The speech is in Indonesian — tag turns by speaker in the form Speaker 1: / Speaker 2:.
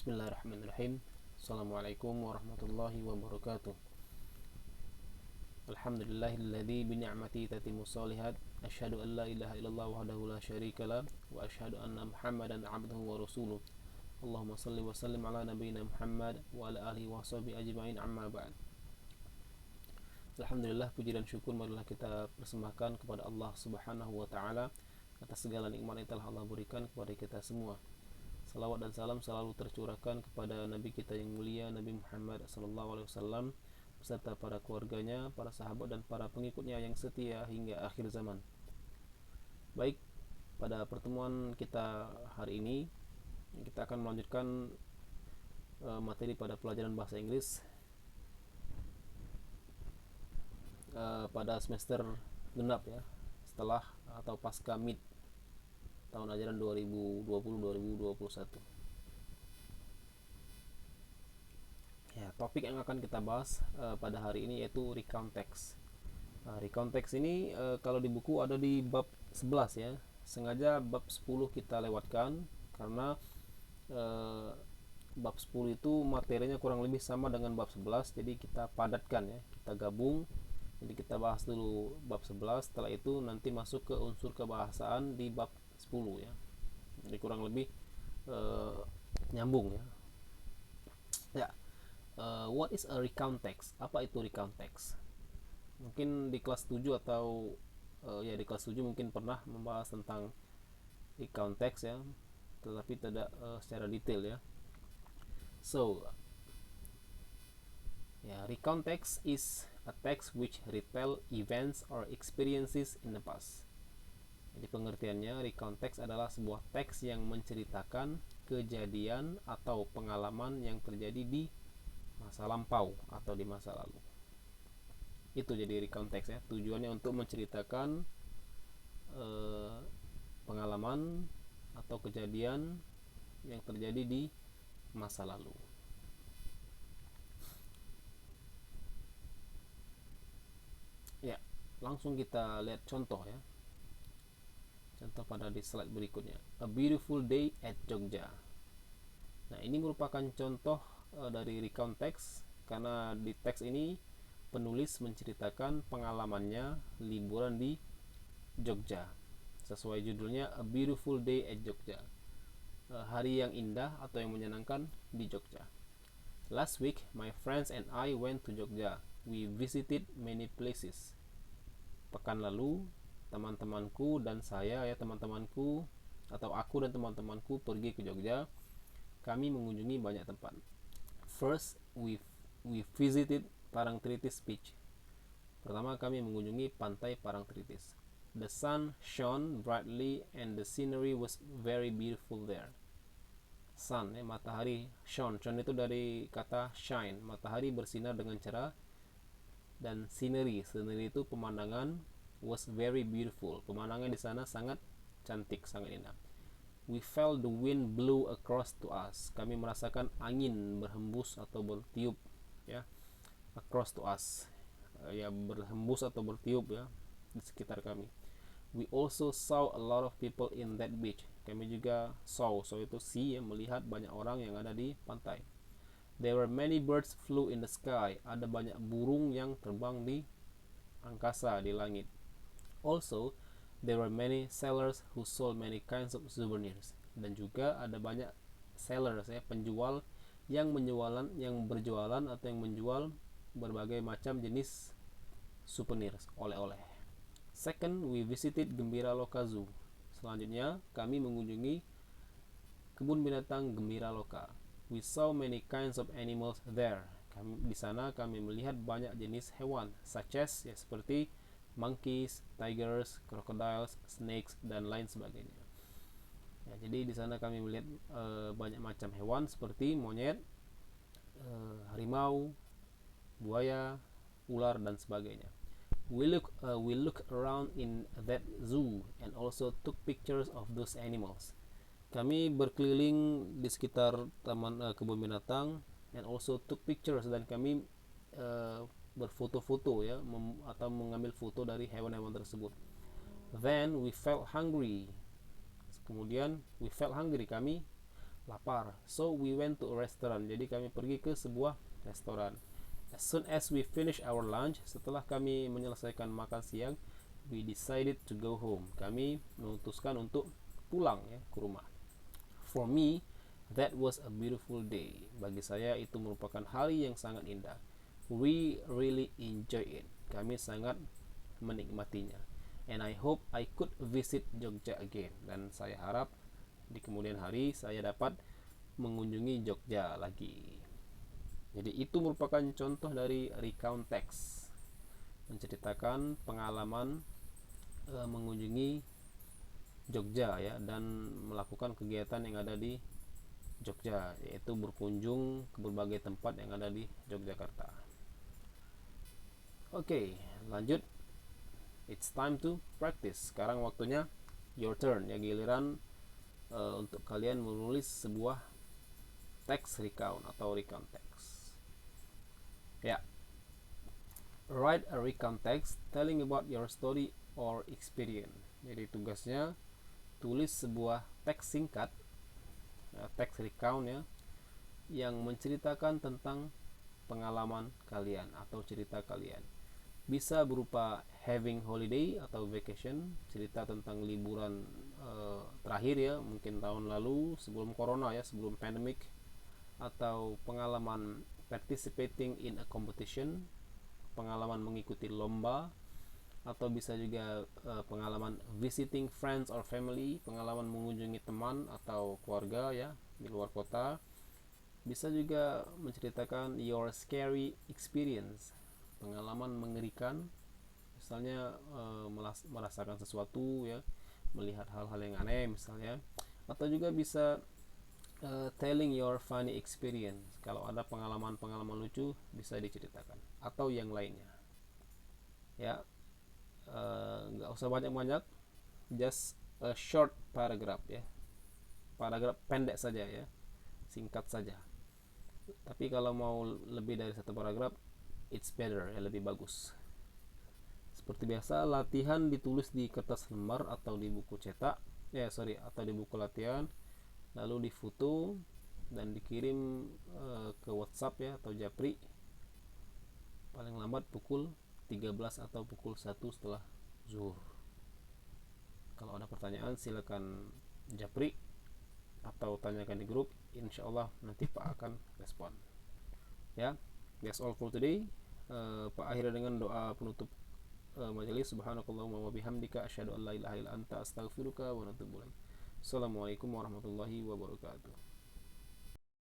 Speaker 1: Bismillahirrahmanirrahim. Assalamualaikum warahmatullahi wabarakatuh. Alhamdulillahilladzi bi ni'mati tatimmu shalihat. Asyhadu an la ilaha illallah wahdahu la syarikalah wa asyhadu anna Muhammadan 'abduhu wa rasuluh. Allahumma shalli wa sallim ala nabiyyina Muhammad wa ala alihi wa sahbihi ajma'in, amma ba'd. Alhamdulillah, puji dan syukur marilah kita persembahkan kepada Allah Subhanahu wa taala atas segala nikmat yang telah Allah berikan kepada kita semua. Salawat dan salam selalu tercurahkan kepada Nabi kita yang mulia, Nabi Muhammad SAW, beserta para keluarganya, para sahabat dan para pengikutnya yang setia hingga akhir zaman. Baik, pada pertemuan kita hari ini kita akan melanjutkan materi pada pelajaran bahasa Inggris pada semester genap ya, setelah atau pasca mid tahun ajaran 2020-2021. Ya, topik yang akan kita bahas pada hari ini yaitu recount text. Recount text ini kalau di buku ada di bab 11 ya. Sengaja bab 10 kita lewatkan karena bab 10 itu materinya kurang lebih sama dengan bab 11, jadi kita padatkan ya, kita gabung. Jadi kita bahas dulu bab 11, setelah itu nanti masuk ke unsur kebahasaan di bab 10 ya. Jadi kurang lebih nyambung ya. Ya, what is a recount text? Apa itu recount text? Mungkin di kelas 7 atau ya di kelas 7 mungkin pernah membahas tentang recount text ya, tetapi tidak secara detail ya. So, recount text is a text which retell events or experiences in the past. Jadi pengertiannya, recount text adalah sebuah teks yang menceritakan kejadian atau pengalaman yang terjadi di masa lampau atau di masa lalu. Itu jadi recount text ya. Tujuannya untuk menceritakan pengalaman atau kejadian yang terjadi di masa lalu. Ya, langsung kita lihat contoh ya. Contoh pada di slide berikutnya. A beautiful day at Jogja. Nah, ini merupakan contoh dari recount text karena di teks ini penulis menceritakan pengalamannya liburan di Jogja. Sesuai judulnya, A Beautiful Day at Jogja. Hari yang indah atau yang menyenangkan di Jogja. Last week, my friends and I went to Jogja. We visited many places. Pekan lalu, teman-temanku dan saya ya teman-temanku atau aku dan teman-temanku pergi ke Jogja. Kami mengunjungi banyak tempat. First, we visited Parangtritis Beach. Pertama, kami mengunjungi pantai Parangtritis. The sun shone brightly and the scenery was very beautiful there. Sun ya, matahari. Shone itu dari kata shine, matahari bersinar dengan cerah. Dan scenery itu pemandangan, was very beautiful. Pemandangan di sana sangat cantik, sangat indah. We felt the wind blow across to us. Kami merasakan angin berhembus atau bertiup ya, across to us. Ya, berhembus atau bertiup ya di sekitar kami. We also saw a lot of people in that beach. Kami juga saw itu see ya, melihat banyak orang yang ada di pantai. There were many birds flew in the sky. Ada banyak burung yang terbang di angkasa, di langit. Also, there were many sellers who sold many kinds of souvenirs. Dan juga ada banyak sellers ya, penjual yang berjualan atau yang menjual berbagai macam jenis souvenirs, oleh-oleh. Second, we visited Gembira Loka Zoo. Selanjutnya, kami mengunjungi kebun binatang Gembira Loka. We saw many kinds of animals there. Di sana kami melihat banyak jenis hewan, such as ya, seperti monkeys, tigers, crocodiles, snakes dan lain sebagainya. Ya, jadi di sana kami melihat banyak macam hewan seperti monyet, harimau, buaya, ular dan sebagainya. We look around in that zoo and also took pictures of those animals. Kami berkeliling di sekitar taman kebun binatang and also took pictures, dan kami berfoto-foto ya, atau mengambil foto dari hewan-hewan tersebut. Then we felt hungry. Kemudian we felt hungry, kami lapar. So we went to a restaurant. Jadi kami pergi ke sebuah restoran. As soon as we finish our lunch, setelah kami menyelesaikan makan siang, we decided to go home. Kami memutuskan untuk pulang ya ke rumah. For me, that was a beautiful day. Bagi saya itu merupakan hari yang sangat indah. We really enjoy it. Kami sangat menikmatinya. And I hope I could visit Jogja again. Dan saya harap di kemudian hari saya dapat mengunjungi Jogja lagi. Jadi itu merupakan contoh dari recount text, menceritakan pengalaman mengunjungi Jogja ya, dan melakukan kegiatan yang ada di Jogja, yaitu berkunjung ke berbagai tempat yang ada di Yogyakarta. Oke, lanjut. It's time to practice. Sekarang waktunya your turn ya, giliran untuk kalian menulis sebuah teks recount atau recount text. Ya. Write a recount text telling about your story or experience. Jadi tugasnya tulis sebuah teks singkat, ya, teks recount ya, yang menceritakan tentang pengalaman kalian atau cerita kalian. Bisa berupa having holiday atau vacation, cerita tentang liburan terakhir ya, mungkin tahun lalu sebelum corona ya, sebelum pandemic, atau pengalaman participating in a competition, pengalaman mengikuti lomba, atau bisa juga pengalaman visiting friends or family, pengalaman mengunjungi teman atau keluarga ya di luar kota. Bisa juga menceritakan your scary experience, pengalaman mengerikan, misalnya merasakan sesuatu ya, melihat hal-hal yang aneh misalnya. Atau juga bisa telling your funny experience, kalau ada pengalaman-pengalaman lucu bisa diceritakan, atau yang lainnya ya. Nggak usah banyak-banyak, just a short paragraph ya, paragraf pendek saja ya, singkat saja. Tapi kalau mau lebih dari satu paragraf, it's better ya, lebih bagus. Seperti biasa, latihan ditulis di kertas lembar atau di buku cetak atau di buku latihan, lalu difoto dan dikirim ke WhatsApp ya atau Japri paling lambat pukul 13 atau pukul 1 setelah zuhur. Kalau ada pertanyaan silakan Japri atau tanyakan di grup, insyaallah nanti Pak akan respon ya. That's all for today. Pak akhirnya dengan doa penutup majelis. Subhanakallahumma wa bihamdika asyhadu an la ilaha illa anta astaghfiruka wa atubu ilaik. Assalamualaikum warahmatullahi wabarakatuh.